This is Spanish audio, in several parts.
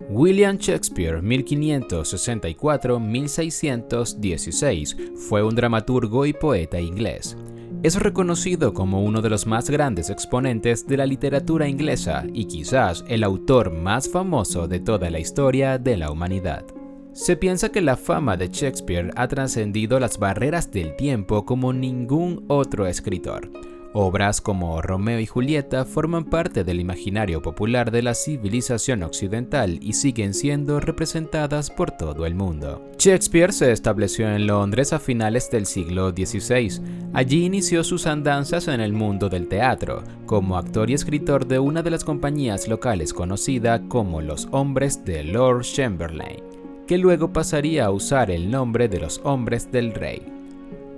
William Shakespeare, 1564-1616, fue un dramaturgo y poeta inglés. Es reconocido como uno de los más grandes exponentes de la literatura inglesa y quizás el autor más famoso de toda la historia de la humanidad. Se piensa que la fama de Shakespeare ha trascendido las barreras del tiempo como ningún otro escritor. Obras como Romeo y Julieta forman parte del imaginario popular de la civilización occidental y siguen siendo representadas por todo el mundo. Shakespeare se estableció en Londres a finales del siglo XVI. Allí inició sus andanzas en el mundo del teatro, como actor y escritor de una de las compañías locales conocida como Los Hombres de Lord Chamberlain, que luego pasaría a usar el nombre de Los Hombres del Rey.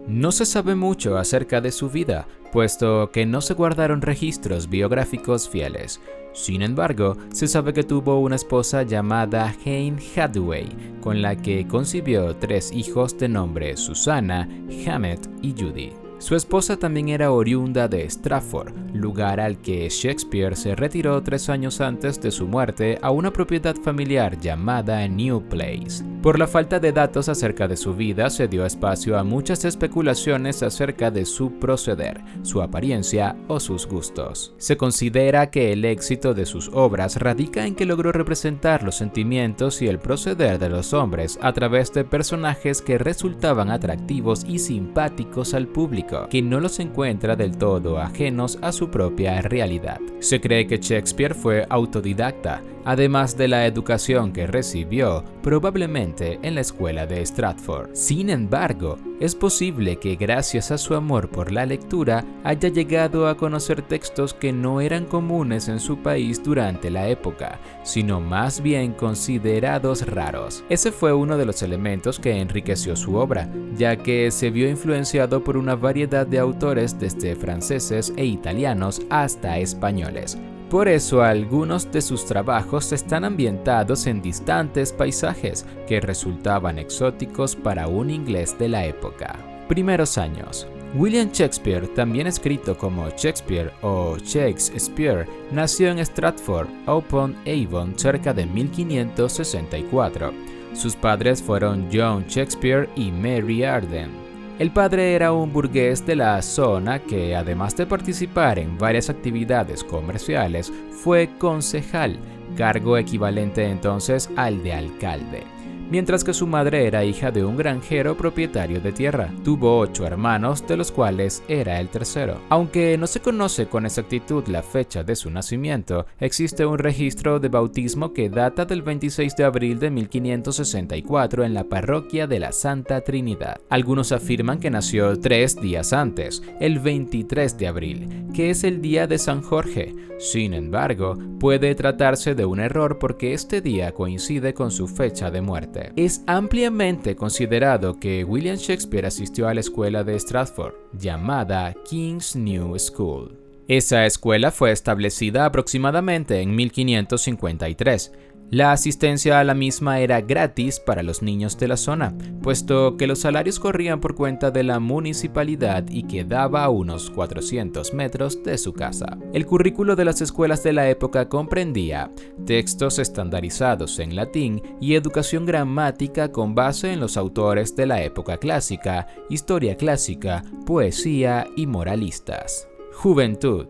No se sabe mucho acerca de su vida, puesto que no se guardaron registros biográficos fieles. Sin embargo, se sabe que tuvo una esposa llamada Anne Hathaway, con la que concibió 3 hijos de nombre Susana, Hamet y Judy. Su esposa también era oriunda de Stratford, lugar al que Shakespeare se retiró 3 años antes de su muerte a una propiedad familiar llamada New Place. Por la falta de datos acerca de su vida, se dio espacio a muchas especulaciones acerca de su proceder, su apariencia o sus gustos. Se considera que el éxito de sus obras radica en que logró representar los sentimientos y el proceder de los hombres a través de personajes que resultaban atractivos y simpáticos al público, que no los encuentra del todo ajenos a su propia realidad. Se cree que Shakespeare fue autodidacta, además de la educación que recibió probablemente en la escuela de Stratford. Sin embargo, es posible que gracias a su amor por la lectura haya llegado a conocer textos que no eran comunes en su país durante la época, sino más bien considerados raros. Ese fue uno de los elementos que enriqueció su obra, ya que se vio influenciado por una variedad de autores desde franceses e italianos hasta españoles. Por eso algunos de sus trabajos están ambientados en distantes paisajes que resultaban exóticos para un inglés de la época. Primeros años. William Shakespeare, también escrito como Shakespeare o Shakespeare, nació en Stratford-upon-Avon cerca de 1564. Sus padres fueron John Shakespeare y Mary Arden. El padre era un burgués de la zona que, además de participar en varias actividades comerciales, fue concejal, cargo equivalente entonces al de alcalde, mientras que su madre era hija de un granjero propietario de tierra. Tuvo 8 hermanos, de los cuales era el tercero. Aunque no se conoce con exactitud la fecha de su nacimiento, existe un registro de bautismo que data del 26 de abril de 1564 en la parroquia de la Santa Trinidad. Algunos afirman que nació 3 días antes, el 23 de abril, que es el día de San Jorge. Sin embargo, puede tratarse de un error porque este día coincide con su fecha de muerte. Es ampliamente considerado que William Shakespeare asistió a la escuela de Stratford, llamada King's New School. Esa escuela fue establecida aproximadamente en 1553. La asistencia a la misma era gratis para los niños de la zona, puesto que los salarios corrían por cuenta de la municipalidad y quedaba a unos 400 metros de su casa. El currículo de las escuelas de la época comprendía textos estandarizados en latín y educación gramática con base en los autores de la época clásica, historia clásica, poesía y moralistas. Juventud.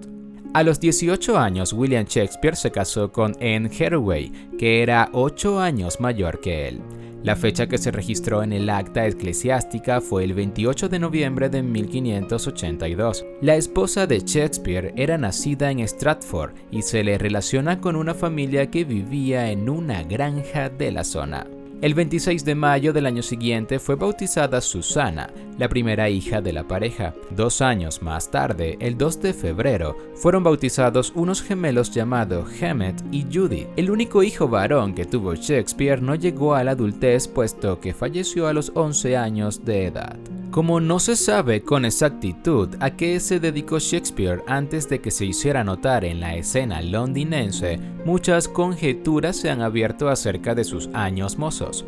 A los 18 años, William Shakespeare se casó con Anne Hathaway, que era 8 años mayor que él. La fecha que se registró en el acta eclesiástica fue el 28 de noviembre de 1582. La esposa de Shakespeare era nacida en Stratford y se le relaciona con una familia que vivía en una granja de la zona. El 26 de mayo del año siguiente fue bautizada Susana, la primera hija de la pareja. 2 años más tarde, el 2 de febrero, fueron bautizados unos gemelos llamados Hamet y Judy. El único hijo varón que tuvo Shakespeare no llegó a la adultez, puesto que falleció a los 11 años de edad. Como no se sabe con exactitud a qué se dedicó Shakespeare antes de que se hiciera notar en la escena londinense, muchas conjeturas se han abierto acerca de sus años mozos.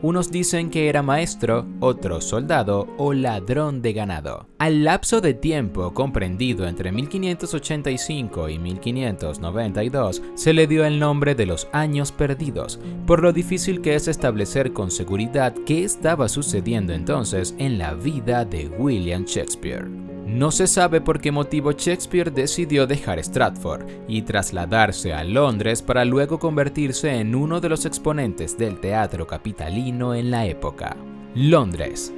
Unos dicen que era maestro, otros soldado o ladrón de ganado. Al lapso de tiempo comprendido entre 1585 y 1592 se le dio el nombre de los Años Perdidos, por lo difícil que es establecer con seguridad qué estaba sucediendo entonces en la vida de William Shakespeare. No se sabe por qué motivo Shakespeare decidió dejar Stratford y trasladarse a Londres para luego convertirse en uno de los exponentes del teatro capitalino en la época. Londres.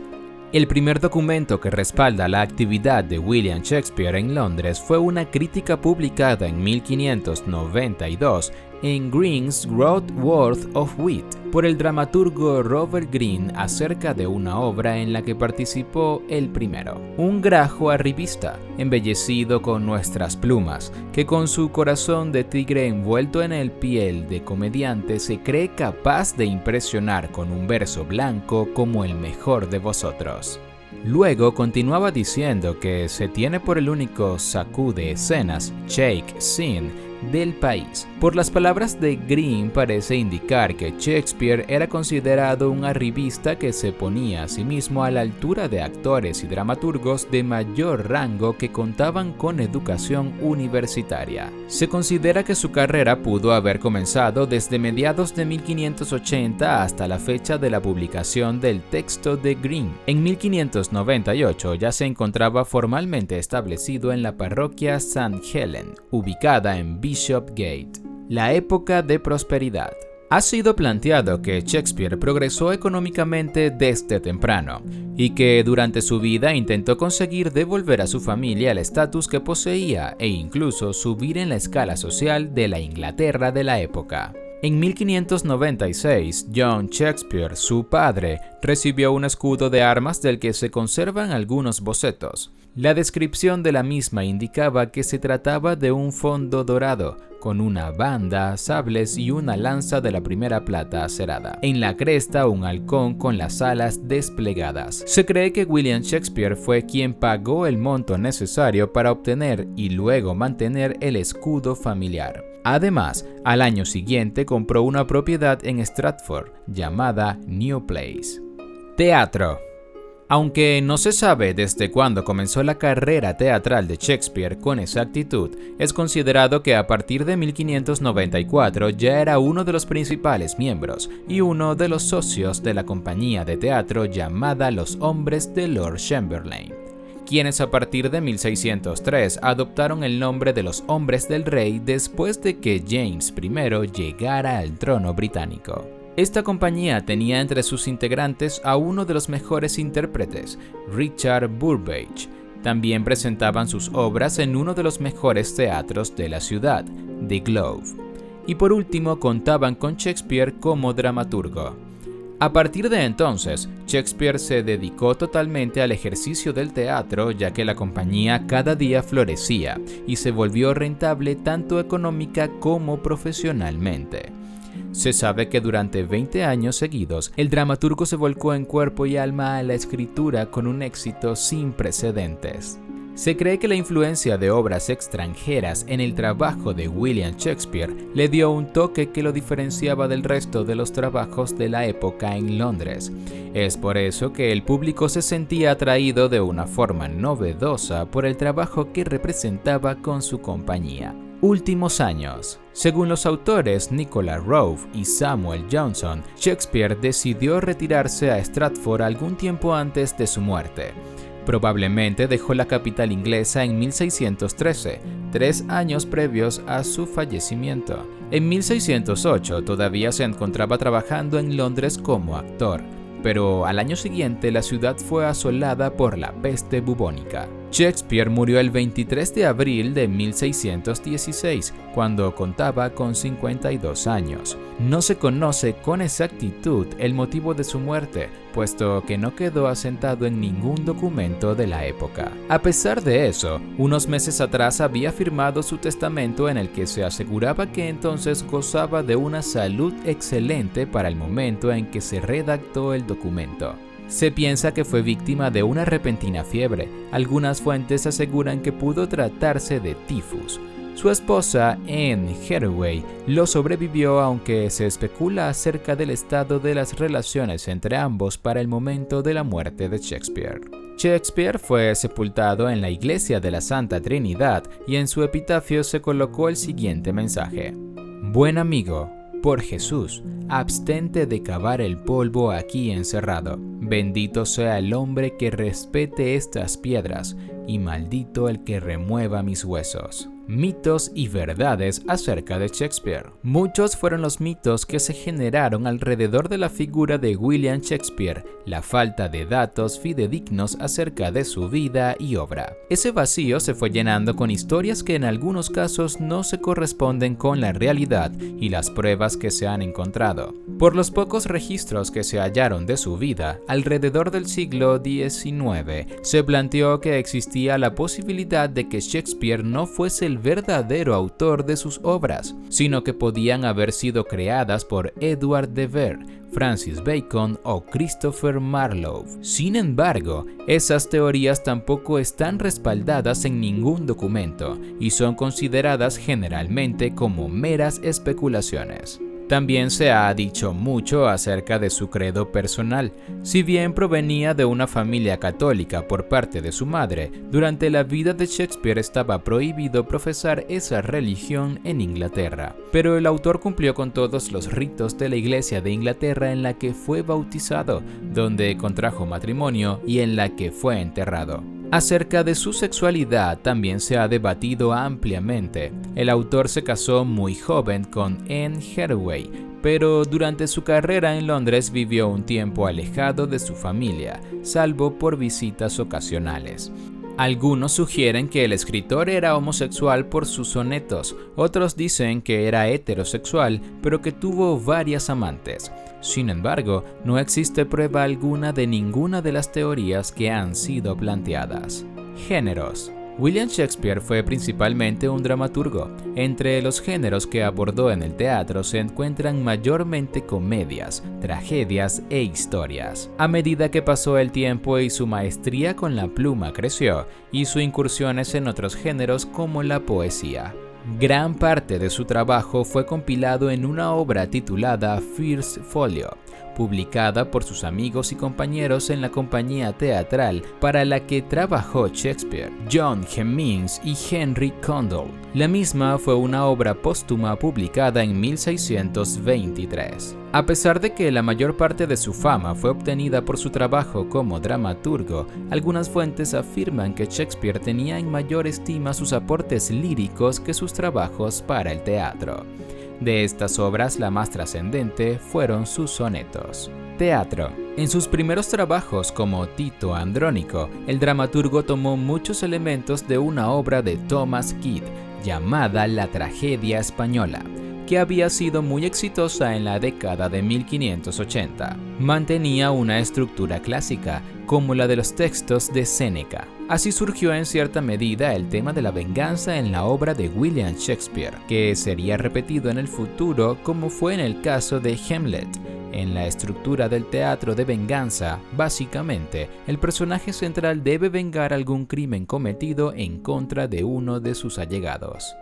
El primer documento que respalda la actividad de William Shakespeare en Londres fue una crítica publicada en 1592 en Green's Growth Worth of Wit por el dramaturgo Robert Greene acerca de una obra en la que participó el primero. Un grajo arribista, embellecido con nuestras plumas, que con su corazón de tigre envuelto en el piel de comediante se cree capaz de impresionar con un verso blanco como el mejor de vosotros. Luego continuaba diciendo que se tiene por el único sacú de escenas, shake scene, del país. Por las palabras de Greene parece indicar que Shakespeare era considerado un arribista que se ponía a sí mismo a la altura de actores y dramaturgos de mayor rango que contaban con educación universitaria. Se considera que su carrera pudo haber comenzado desde mediados de 1580 hasta la fecha de la publicación del texto de Greene. En 1598 ya se encontraba formalmente establecido en la parroquia St. Helen, ubicada en Bishopgate. La época de prosperidad. Ha sido planteado que Shakespeare progresó económicamente desde temprano y que durante su vida intentó conseguir devolver a su familia el estatus que poseía e incluso subir en la escala social de la Inglaterra de la época. En 1596, John Shakespeare, su padre, recibió un escudo de armas del que se conservan algunos bocetos. La descripción de la misma indicaba que se trataba de un fondo dorado, con una banda, sables y una lanza de la primera plata acerada. En la cresta, un halcón con las alas desplegadas. Se cree que William Shakespeare fue quien pagó el monto necesario para obtener y luego mantener el escudo familiar. Además, al año siguiente compró una propiedad en Stratford llamada New Place. Teatro. Aunque no se sabe desde cuándo comenzó la carrera teatral de Shakespeare con exactitud, es considerado que a partir de 1594 ya era uno de los principales miembros y uno de los socios de la compañía de teatro llamada Los Hombres de Lord Chamberlain, quienes a partir de 1603 adoptaron el nombre de los Hombres del Rey después de que James I llegara al trono británico. Esta compañía tenía entre sus integrantes a uno de los mejores intérpretes, Richard Burbage. También presentaban sus obras en uno de los mejores teatros de la ciudad, The Globe. Y por último contaban con Shakespeare como dramaturgo. A partir de entonces, Shakespeare se dedicó totalmente al ejercicio del teatro, ya que la compañía cada día florecía y se volvió rentable tanto económica como profesionalmente. Se sabe que durante 20 años seguidos, el dramaturgo se volcó en cuerpo y alma a la escritura con un éxito sin precedentes. Se cree que la influencia de obras extranjeras en el trabajo de William Shakespeare le dio un toque que lo diferenciaba del resto de los trabajos de la época en Londres. Es por eso que el público se sentía atraído de una forma novedosa por el trabajo que representaba con su compañía. Últimos años. Según los autores Nicola Rowe y Samuel Johnson, Shakespeare decidió retirarse a Stratford algún tiempo antes de su muerte. Probablemente dejó la capital inglesa en 1613, 3 años previos a su fallecimiento. En 1608 todavía se encontraba trabajando en Londres como actor, pero al año siguiente la ciudad fue asolada por la peste bubónica. Shakespeare murió el 23 de abril de 1616, cuando contaba con 52 años. No se conoce con exactitud el motivo de su muerte, puesto que no quedó asentado en ningún documento de la época. A pesar de eso, unos meses atrás había firmado su testamento en el que se aseguraba que entonces gozaba de una salud excelente para el momento en que se redactó el documento. Se piensa que fue víctima de una repentina fiebre. Algunas fuentes aseguran que pudo tratarse de tifus. Su esposa, Anne Hathaway, lo sobrevivió, aunque se especula acerca del estado de las relaciones entre ambos para el momento de la muerte de Shakespeare. Shakespeare fue sepultado en la iglesia de la Santa Trinidad y en su epitafio se colocó el siguiente mensaje: Buen amigo, por Jesús, abstente de cavar el polvo aquí encerrado. Bendito sea el hombre que respete estas piedras, y maldito el que remueva mis huesos. Mitos y verdades acerca de Shakespeare. Muchos fueron los mitos que se generaron alrededor de la figura de William Shakespeare, la falta de datos fidedignos acerca de su vida y obra. Ese vacío se fue llenando con historias que en algunos casos no se corresponden con la realidad y las pruebas que se han encontrado. Por los pocos registros que se hallaron de su vida, alrededor del siglo XIX, se planteó que existía la posibilidad de que Shakespeare no fuese el verdadero autor de sus obras, sino que podían haber sido creadas por Edward de Vere, Francis Bacon o Christopher Marlowe. Sin embargo, esas teorías tampoco están respaldadas en ningún documento y son consideradas generalmente como meras especulaciones. También se ha dicho mucho acerca de su credo personal. Si bien provenía de una familia católica por parte de su madre, durante la vida de Shakespeare estaba prohibido profesar esa religión en Inglaterra. Pero el autor cumplió con todos los ritos de la Iglesia de Inglaterra en la que fue bautizado, donde contrajo matrimonio y en la que fue enterrado. Acerca de su sexualidad también se ha debatido ampliamente. El autor se casó muy joven con Anne Hathaway, pero durante su carrera en Londres vivió un tiempo alejado de su familia, salvo por visitas ocasionales. Algunos sugieren que el escritor era homosexual por sus sonetos, otros dicen que era heterosexual, pero que tuvo varias amantes. Sin embargo, no existe prueba alguna de ninguna de las teorías que han sido planteadas. Géneros. William Shakespeare fue principalmente un dramaturgo. Entre los géneros que abordó en el teatro se encuentran mayormente comedias, tragedias e historias. A medida que pasó el tiempo y su maestría con la pluma creció, hizo incursiones en otros géneros como la poesía. Gran parte de su trabajo fue compilado en una obra titulada First Folio, publicada por sus amigos y compañeros en la compañía teatral para la que trabajó Shakespeare, John Hemmings y Henry Condell. La misma fue una obra póstuma publicada en 1623. A pesar de que la mayor parte de su fama fue obtenida por su trabajo como dramaturgo, algunas fuentes afirman que Shakespeare tenía en mayor estima sus aportes líricos que sus trabajos para el teatro. De estas obras, la más trascendente fueron sus sonetos. Teatro. En sus primeros trabajos como Tito Andrónico, el dramaturgo tomó muchos elementos de una obra de Thomas Kyd llamada La Tragedia Española, que había sido muy exitosa en la década de 1580. Mantenía una estructura clásica, como la de los textos de Séneca. Así surgió en cierta medida el tema de la venganza en la obra de William Shakespeare, que sería repetido en el futuro como fue en el caso de Hamlet. En la estructura del teatro de venganza, básicamente, el personaje central debe vengar algún crimen cometido en contra de uno de sus allegados.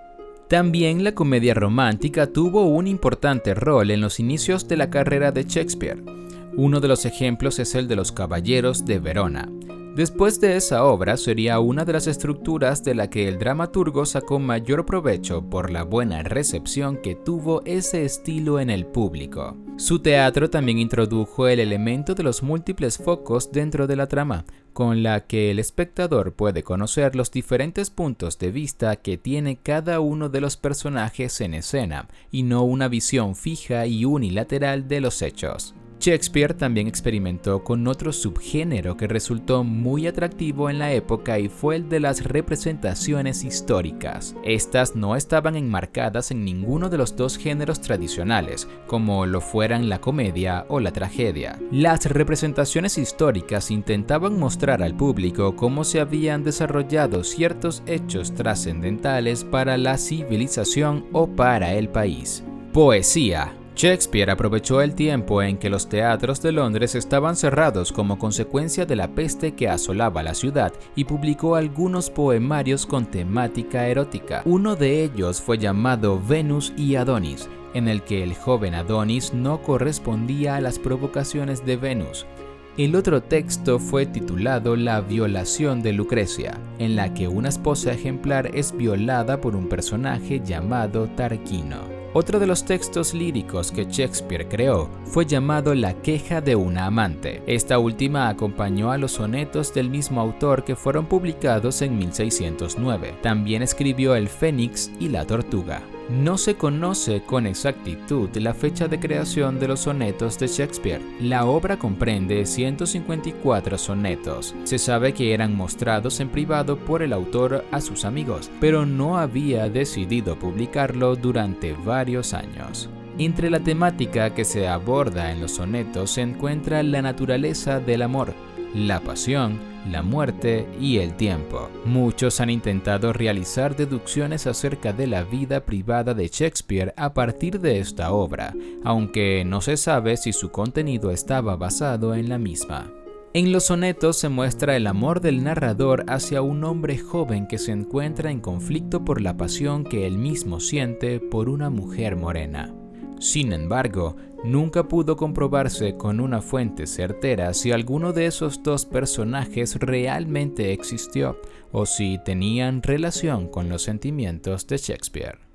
También la comedia romántica tuvo un importante rol en los inicios de la carrera de Shakespeare. Uno de los ejemplos es el de Los Caballeros de Verona. Después de esa obra sería una de las estructuras de la que el dramaturgo sacó mayor provecho por la buena recepción que tuvo ese estilo en el público. Su teatro también introdujo el elemento de los múltiples focos dentro de la trama, con la que el espectador puede conocer los diferentes puntos de vista que tiene cada uno de los personajes en escena, y no una visión fija y unilateral de los hechos. Shakespeare también experimentó con otro subgénero que resultó muy atractivo en la época y fue el de las representaciones históricas. Estas no estaban enmarcadas en ninguno de los dos géneros tradicionales, como lo fueran la comedia o la tragedia. Las representaciones históricas intentaban mostrar al público cómo se habían desarrollado ciertos hechos trascendentales para la civilización o para el país. Poesía. Shakespeare aprovechó el tiempo en que los teatros de Londres estaban cerrados como consecuencia de la peste que asolaba la ciudad y publicó algunos poemarios con temática erótica. Uno de ellos fue llamado Venus y Adonis, en el que el joven Adonis no correspondía a las provocaciones de Venus. El otro texto fue titulado La violación de Lucrecia, en la que una esposa ejemplar es violada por un personaje llamado Tarquino. Otro de los textos líricos que Shakespeare creó fue llamado La queja de una amante. Esta última acompañó a los sonetos del mismo autor que fueron publicados en 1609. También escribió El Fénix y La tortuga. No se conoce con exactitud la fecha de creación de los sonetos de Shakespeare. La obra comprende 154 sonetos. Se sabe que eran mostrados en privado por el autor a sus amigos, pero no había decidido publicarlo durante varios años. Entre la temática que se aborda en los sonetos se encuentra la naturaleza del amor, la pasión, la muerte y el tiempo. Muchos han intentado realizar deducciones acerca de la vida privada de Shakespeare a partir de esta obra, aunque no se sabe si su contenido estaba basado en la misma. En los sonetos se muestra el amor del narrador hacia un hombre joven que se encuentra en conflicto por la pasión que él mismo siente por una mujer morena. Sin embargo, nunca pudo comprobarse con una fuente certera si alguno de esos dos personajes realmente existió o si tenían relación con los sentimientos de Shakespeare.